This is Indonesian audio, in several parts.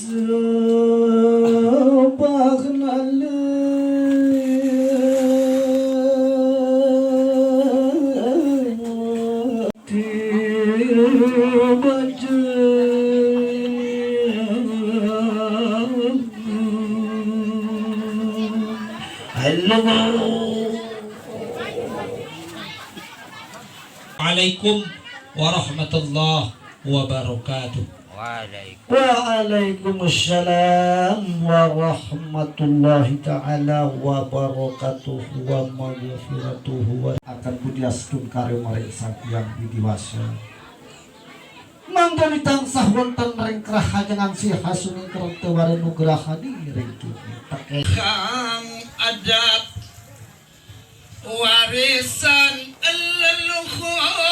Assalamualaikum warahmatullahi wabarakatuh. Waalaikumsalam warahmatullahi ta'ala wabarakatuh wa maghfiratuhu. Akan budiastun karya mereka yang bidiwasa mangga ditangsah wonten ring krahajangan si hasuning kerente wari nugraha diring kini pakai Kang adat warisan leluhur.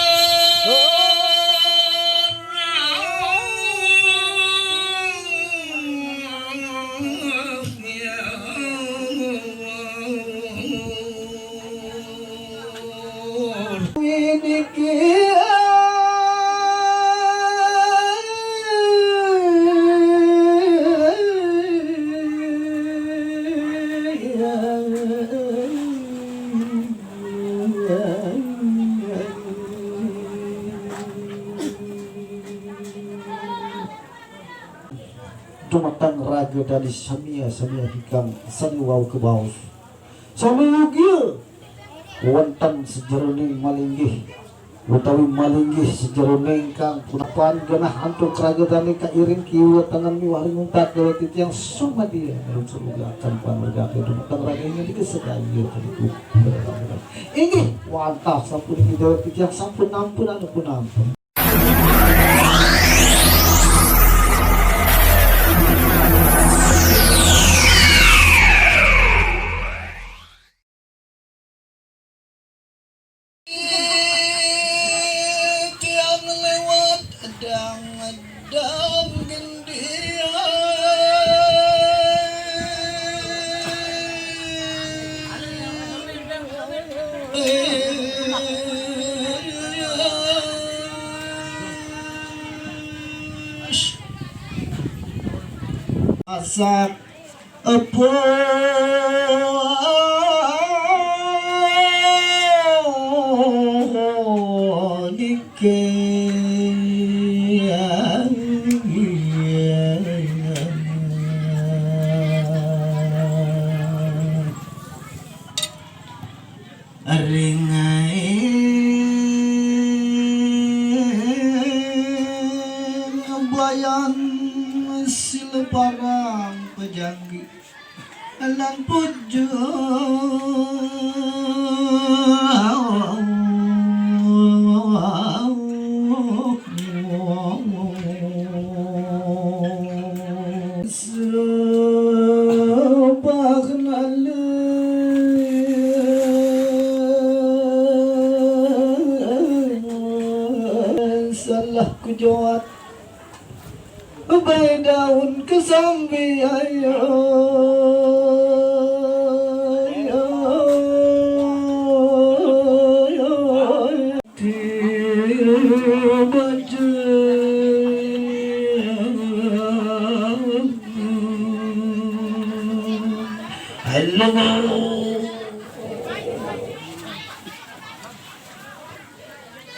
Dumatang raga dari samia hikam saniwau ke bawah samiyugia wonten sejeroning malinggih utawi malinggih sejeroning kang punapan genah antuk raga dari kairing kiwa tangan miwari nguntak dewa titiang sumadia dalam semoga akan pamergake dumatang raga ini dikesedaya tadiku ini wantah sampun dewa titiang sampun ampun anupun ampun. Asak apa nike ringai ngebayang sila parang pejanggi alang pujo salah kujawat bay daun kesambi ayo baju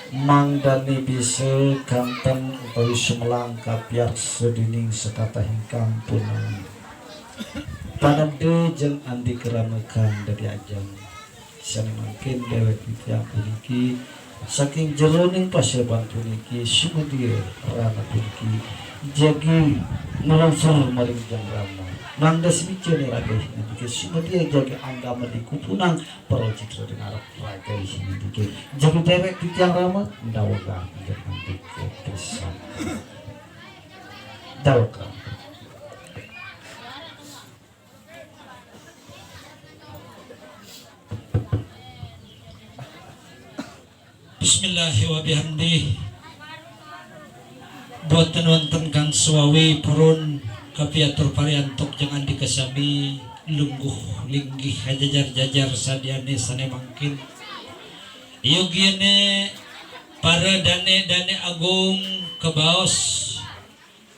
mangdani bisa kanten utawi semelangkap biar sedining sekata hingkang punang panade jeung andi keramekan dari ajang sani mungkin dewek titiang puniki saking jeroning paseban puniki sumedia rana puniki jagi melongsor maring jang rama mangda simicene ragai niki sumedia jagi anggama di kupunang para citra dengan arep ragai niki jagi dewek titiang rama ndawaga jeung andi kepisan dawaga. Bismillahirrahmanirrahim. Boten wonten kang suwawi purun kapiatur pariantok jangan dikesami lungguh linggih hajajar-jajar sadiane sane mangkin yogiene para dane agung kebaos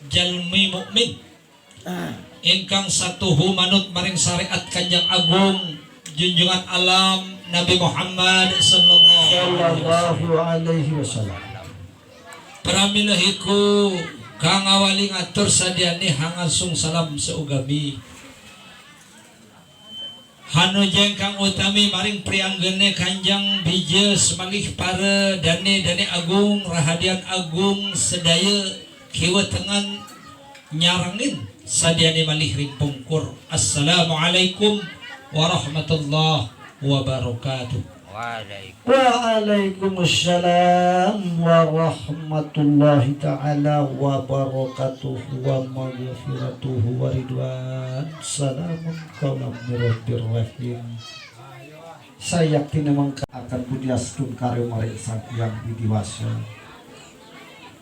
jalmi mukmin ingkang satuhu manut maring syariat Kanjeng Agung junjungan alam Nabi Muhammad Sallallahu alaihi wasallam. Pramilahku kang awali ngatur sadiani hangasung salam seugami hanujeng kang utami maring prianggene Kanjeng Bija semalih para dane agung rahadian agung sedaya kiwa tengan nyarangin sadiani malih ring pungkur. Assalamualaikum warahmatullahi wabarakatuh. Waalaikumsalam warahmatullahi ta'ala wabarakatuh wa maghfiratuhu wa ridwan. Salamun qaulam mir rabbir rahim. Saya yakin memang akan budiastun karya mari sang yang widiwasa.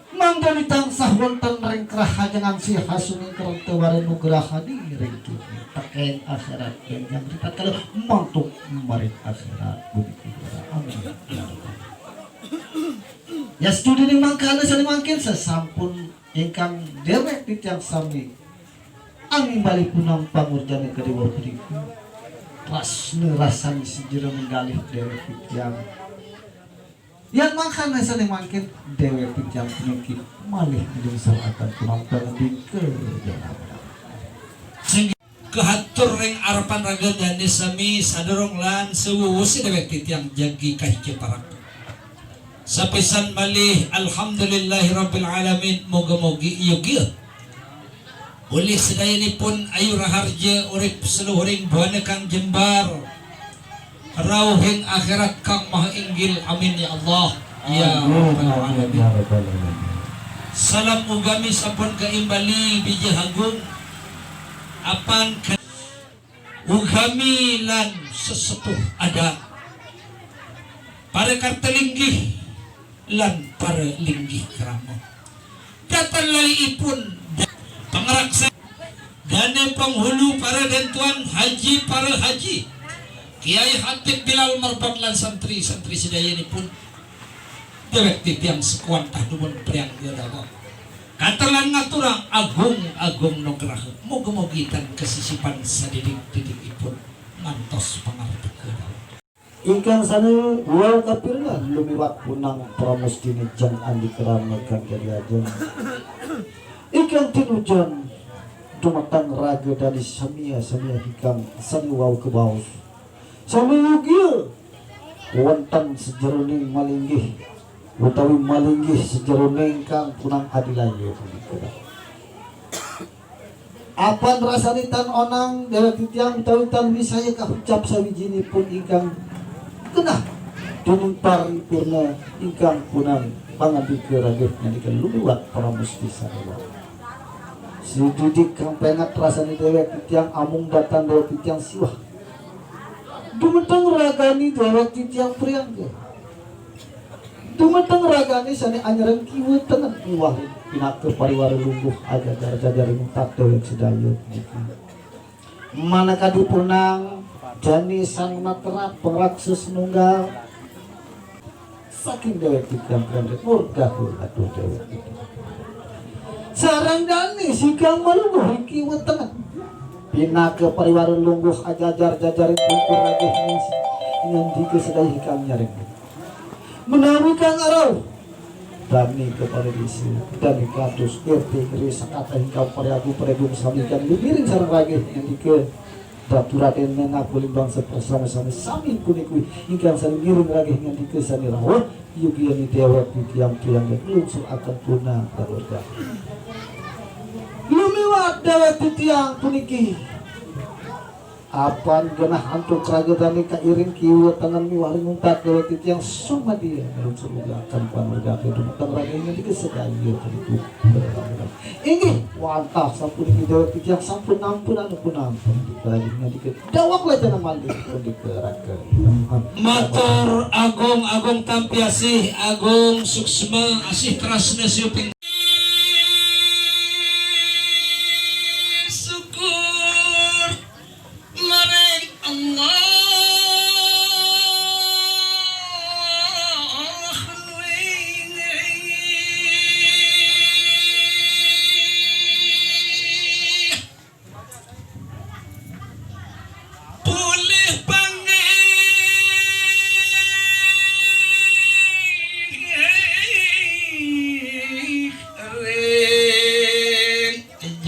Mangga tansah wonten ring krahajangan si hasuni kerente wari nugrahani ring dunya teken akhirat yang ritat kalau mantuk marit akhirat budi kudara amin ya rabbal. Ya studi ning mangkana sali mangkin sasampun ingkang dewek titiang sami angin bali punang pangurjane kedua beriku rasne rasani sejero menggalih dewek titiang yang makanya sering makin dewe pinjam penyakit malih menjadi salahkan kemampuan lebih ke dalam kehatur ring arapan raga jane sami sadorong lan sewuwusi dewe titiang jagi kahiji parak sapisan malih alhamdulillahirabbil alamin moga-mogi yugi uli sedayanipun ayu raharja urip seluhuring buana kang jembar rauhing akhirat kang maha inggil amin ya Allah ya rabbal alamin. Salam ugami sampun kaimbali bijih agung apan ugami lan sesepuh ada para kartelinggih lan para linggih krama datan laliipun pangraksa dane penghulu para dentuan haji para haji Kiai Hatib Bilal Marbat lan santri-santri sedayani pun dewek titiang sekuan tahdumun priang dia dawa katalan ngaturang agung nugrah moga-mogitan kesisipan sadidik-didikipun mantos pangartikeun ingkang sanu wal kapirna lumiwat punang pramustini jan andi kerana kang kaliajen ingkang tinujan dumatang raga dari samia hikam sani wau kebaus sami yugia wonten sejeroning malinggih utawi malinggih sejeroning kang punang adilaye apan rasanitan onang dewek titiang utawi tan wisaya kahucap sawijinipun ingkang kenah dening paripurna ingkang punang pangabikeun rageh nalika lumiwat para musti sarua si didik kang pengat rasani dewek titiang amung datang dewek titiang siwah dumeteng ragani dewek titiang priang ke dumeteng ragani sani anyareng kieu tengen uwah pinake pariwara lungguh ajajar-jajar mutak dewek sedaya manakah dipunang jani sang materat pengraksus nunggal saking dewek titiang priang murdah aduh dewek sarang dani sikang malungguh kieu tengen pinake pariwara lungguh ajajar-jajarin pungkur rageh ngendi ke sedaya hikam nyaring menawi kang arau dani kepada disi dani kados RT ngeri sakata hikam pariagu paregung samikan libiring sareng rageh ngendi ke datu raden mengaku limbang sepersama-sama sami kunikui ingkang sani ngiring rageh ngendi ke sani rawuh yugiani dewek titiang-tiang dan lungsur akan punah keluarga lumiwat dewek titiang puniki apan genah hantu kerajaan kairing kieu tangan miwaring untat dewek titiang sumadia lungsur uga akan panuga kedudukan raganya di kesedaya tadiku inggih wantah sapuniki dewek titiang sampun ampun dikalinya dikit dawak lajana mandi pun dikerakeun matur agung tampiasih agung suksma asih terasna siuping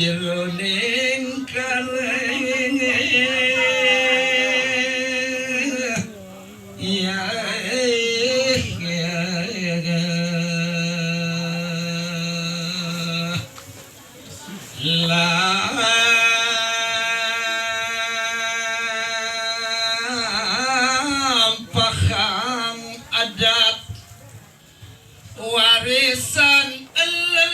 jeroning kareng ya lampahang adat warisan dan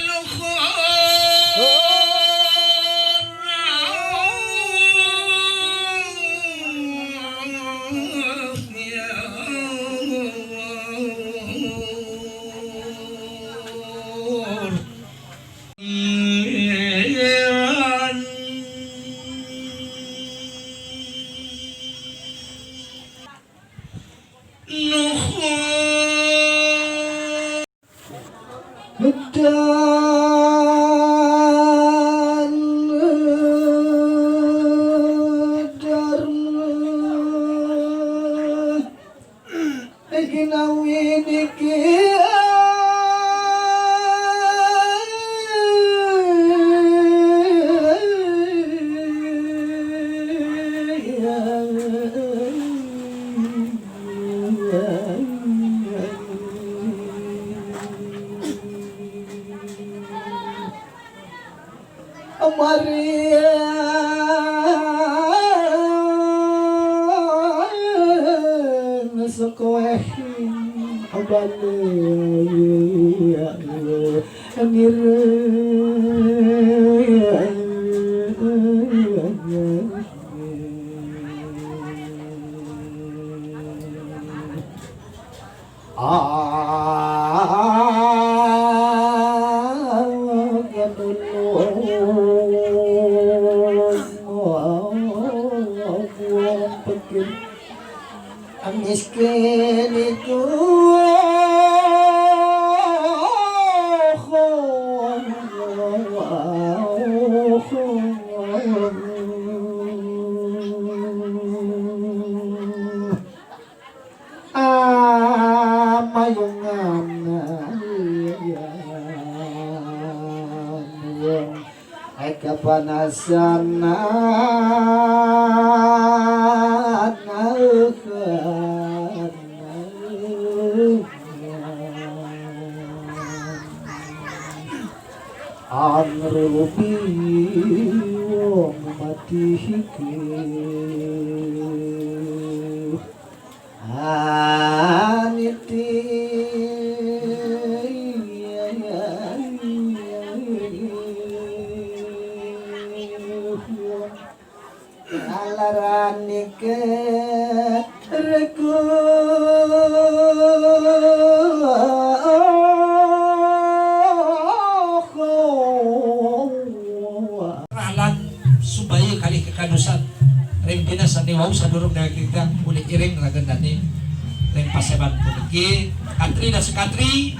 dharma ikinawi Maria nasakohin abale anire miskin itu kepanasan Anrubi wong mati hikih aniti alaranike reku supaya kali kekadusan rem dinas saniwau sadurung dewek kita uli iring ragandani rem paseban puniki katri dan sekatri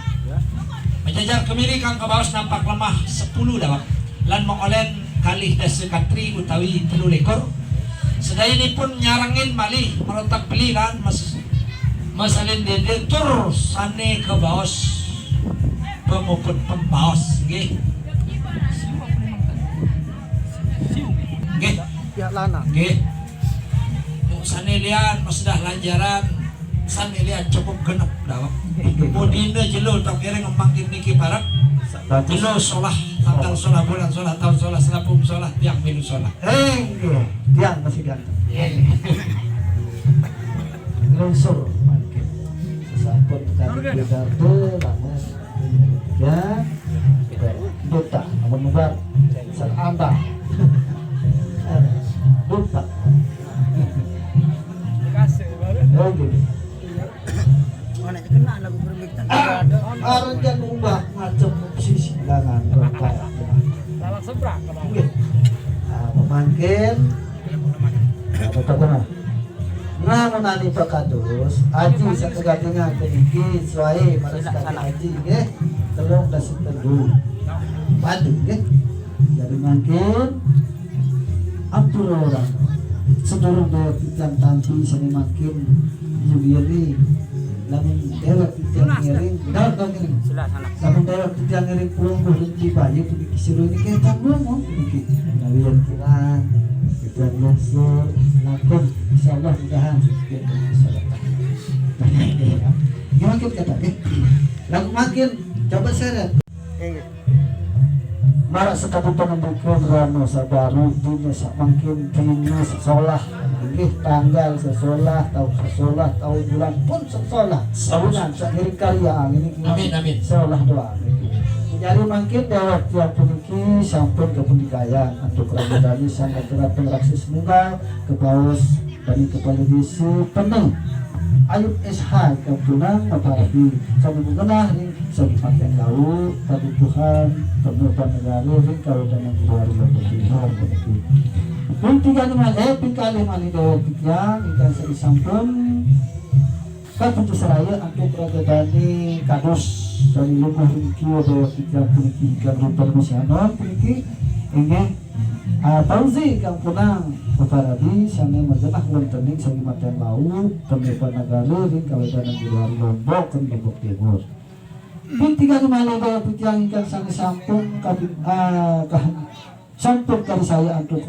menjajar kemiri kang kabawas nampak lemah 10 dawak lan mengolen kalih dan sekatri utawi 3 lekor sedaya pun nyarangin malih merontak beli kan masalin dede tur sane kebawas pemuput pembawas nggih nggih pihak lana nggih sanelian sudah lanjaran sanelian cukup genep dawak budina jelo tak kira ngembangkin niki barat jelo solah tanggal solah bulan solah tahun solah selapum solah tiang milu solah tiang masih ganteng lungsur makin sampun kami berdarte lama ya duta namun nubar saat anda duta oh gitu Arang ubah macam posisi langan berkaya. Lalak seberang Pemangkin. Betul. Nah menani pakadus, aji sakagatingan keiki suai maraskan aji nggih. Telung das teduh. Padu nggih. Jadi mangkin atur orang. Sedurung daya pikiran tanti seni makin Juliani lamun dewek titiang ngiring benar kan ngiring lamun dewek titiang ngiring pulang boleh di bayi tuh dikisiru ini kita ngomong dikit nawian kilang kita langsung lakukan insyaallah mudahan kita bisa gimana kita tadi lagu makin coba seret marak sekabutan membukuan rano sabaru dunia makin dunia sesolah ini tanggal sesolah tahun bulan pun sesolah tahunan seiring karya ini Amin. seolah doa jadi makin dewek tiap puniki sampai ke pendikayaan untuk ramadhani sampai terapan raksis munggal ke paus dari kepala disi penuh Ayub SH kebetulan apalagi sampai mengenah nih sampai pakai laut tadi Tuhan penutupan negara ring kalau dengan luar berpihak begitu. Tiga kali mali dewa tiga ikan sampun kaputu seraya untuk ragadani kadus dari lumah ringkio dewa tiga puniki ikan rumput musyanon puniki ingin Fauzi kang punang Uparadi sana magenah wontening sagi matan laut pemirsa negara ring kawetan di luar Lombok kan Lombok Timur. Pintiga kemana bawa pitiang ikan sana sampung sampung kali saya untuk